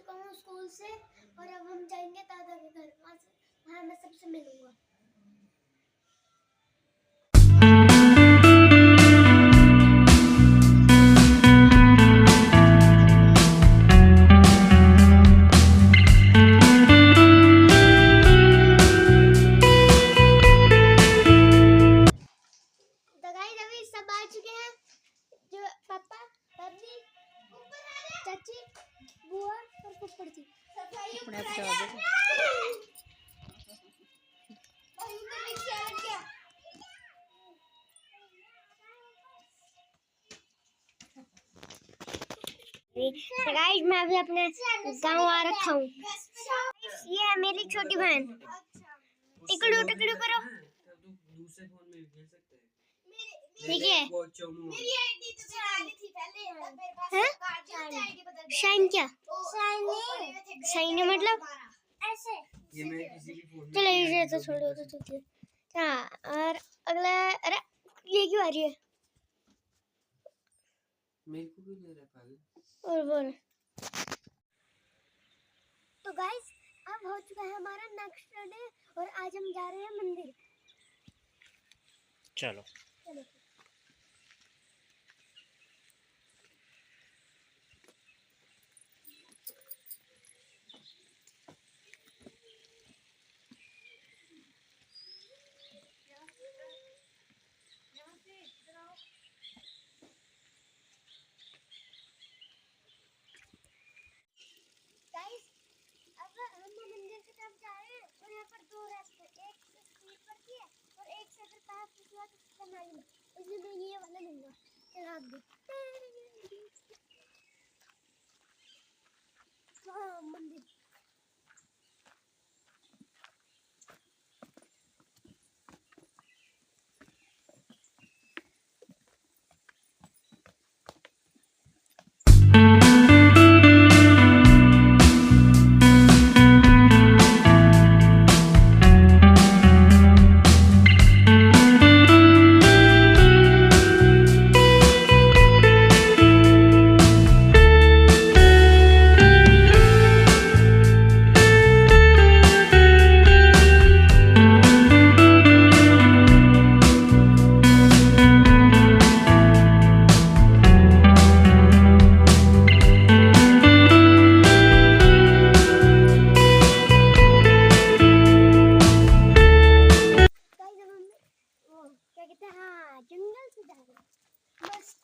चुका हूँ स्कूल से और अब हम जाएंगे दादा के घर। वहाँ मैं सबसे मिलूंगा। सब आ चुके हैं, जो पापा, दादी, चाची, बुआ और फुफड़ जी। गाइस मैं अभी अपने गांव आ रखा हूँ। ये है मेरी छोटी बहन। टिकड़ू टिकड़ू करो। दूसरे फोन में खेल सकते हैं। देखिए मेरी आईडी तो चलानी थी पहले, मेरे पास आईडी बदल गया। शाइन क्या? शाइन मतलब ऐसे ये मैं किसी भी फोन में चलो इसे तो छोड़ो तो चलिए। हाँ और अगला, अरे ये क्यों आ रही है? मेरे को भी ले रहा पागल। और बोल। तो गाइस अब हो चुका है हमारा नेक्स्ट डे और आज हम जा रहे हैं मंदिर। चलो चलो। गाइस अब हम मंदिर की तरफ जा रहे हैं और यहाँ पर दो रास्ते, एक से स्पीड पर की है और एक से अगर पास पूछा तो उसका मालूम है, इसलिए मैं ये वाला लूंगा। चल आप भी। हाँ मंदिर। हाँ जंगल से जा रहे हैं बस।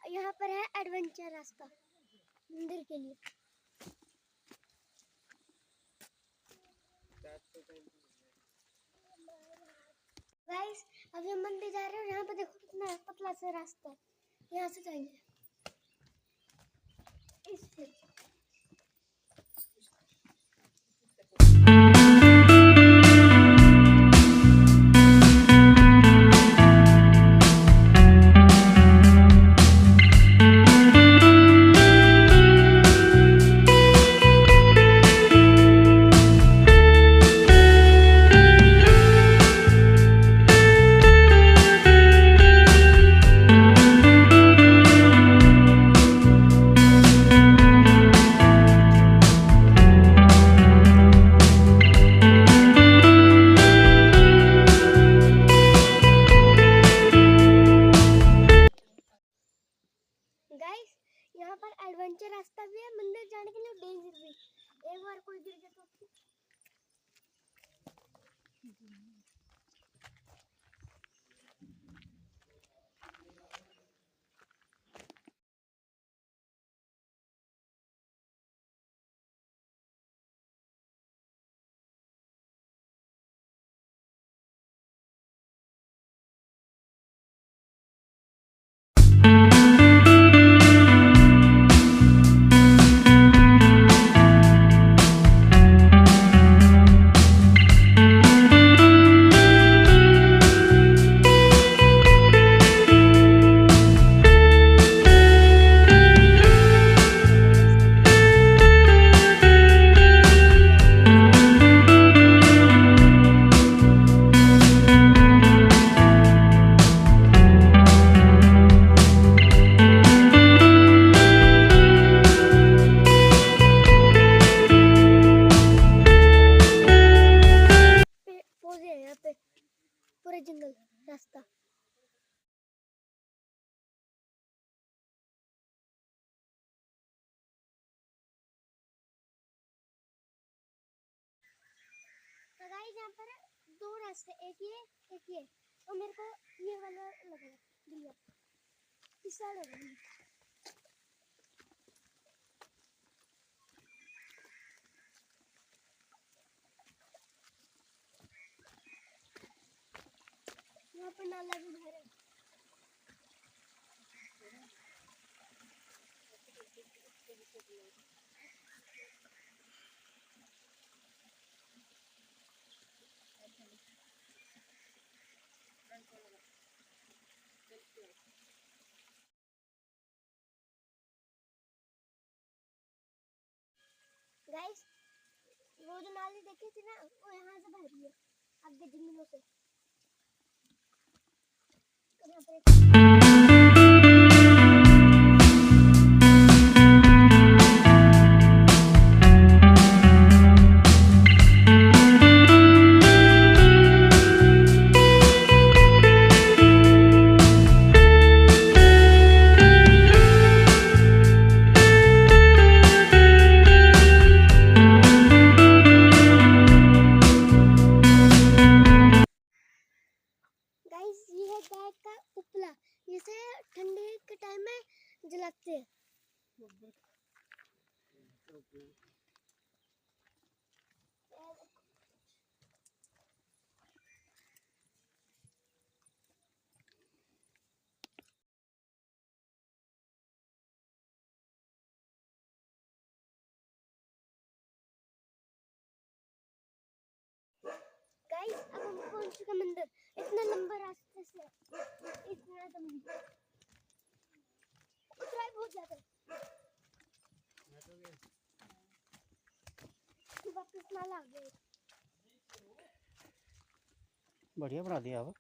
यहाँ पर है एडवेंचर रास्ता मंदिर के लिए। गाइस अभी हम मंदिर जा रहे हैं। यहाँ पे देखो कितना पतला सा रास्ता है, यहाँ से जाएंगे इससे। यहाँ पर एडवेंचर रास्ता भी है, मंदिर जाने के लिए डेंजर भी। एक बार कोई गिर गया तो पौधे हैं यहाँ पे पूरा जंगल रास्ता। तो गाइस यहाँ पर दो रास्ते, एक ये और मेरे को ये वाला लग रहा है भैया, इस साइड लग रहा है। यहाँ पर नाला भी भरा है। गाइस वो जो नाली देखी थी ना, वो यहाँ से भर रही है आगे जंगलों से। और यहाँ पर गाइस ये है गाय का उपला, जिसे ठंडी के टाइम में जलाते हैं। गाइस अब हम पहुंच चुके मंदिर, इतना लंबा रास्ते से, इतना लंबा उतराई बहुत ज्यादा वापस नाला आ गया। बढ़िया बना दिया अब।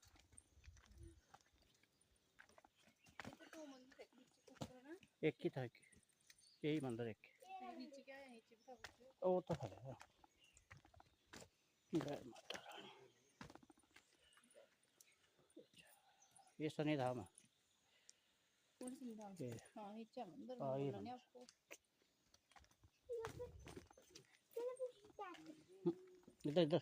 एक ही था, यही मंदिर एक वो तो है जय माता रानी। ये शनि धाम है। इधर इधर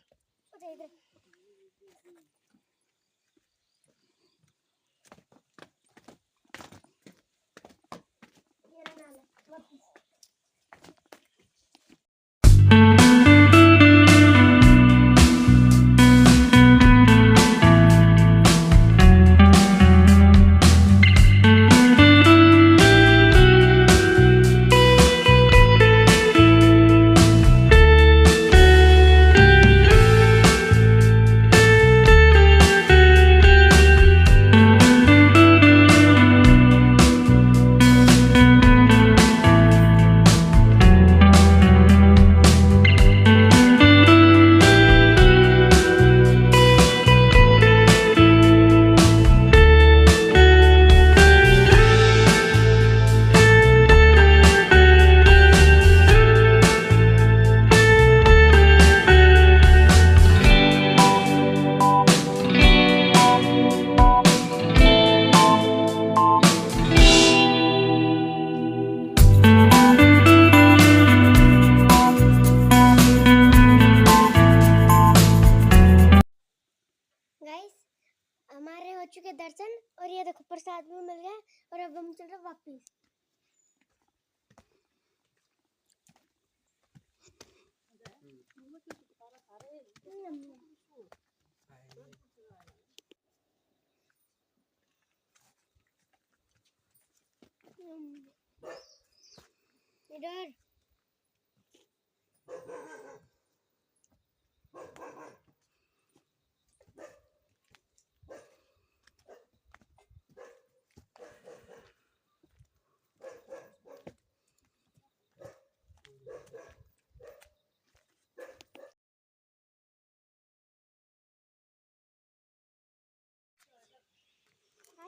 हम चल रहे वापिस। इधर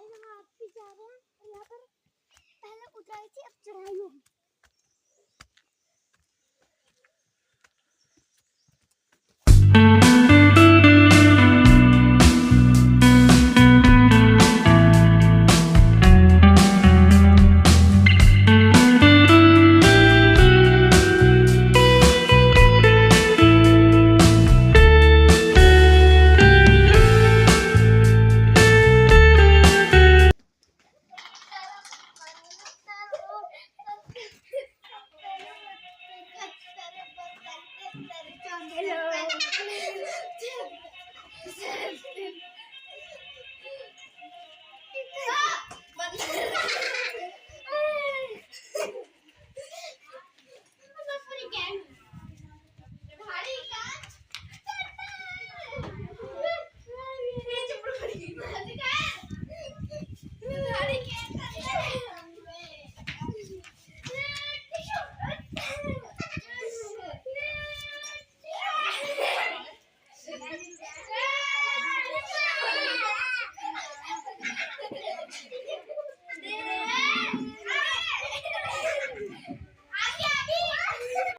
हम वापस जा रहे हैं और यहाँ पर पहले ऊंचाई थी अब चढ़ाई होगी।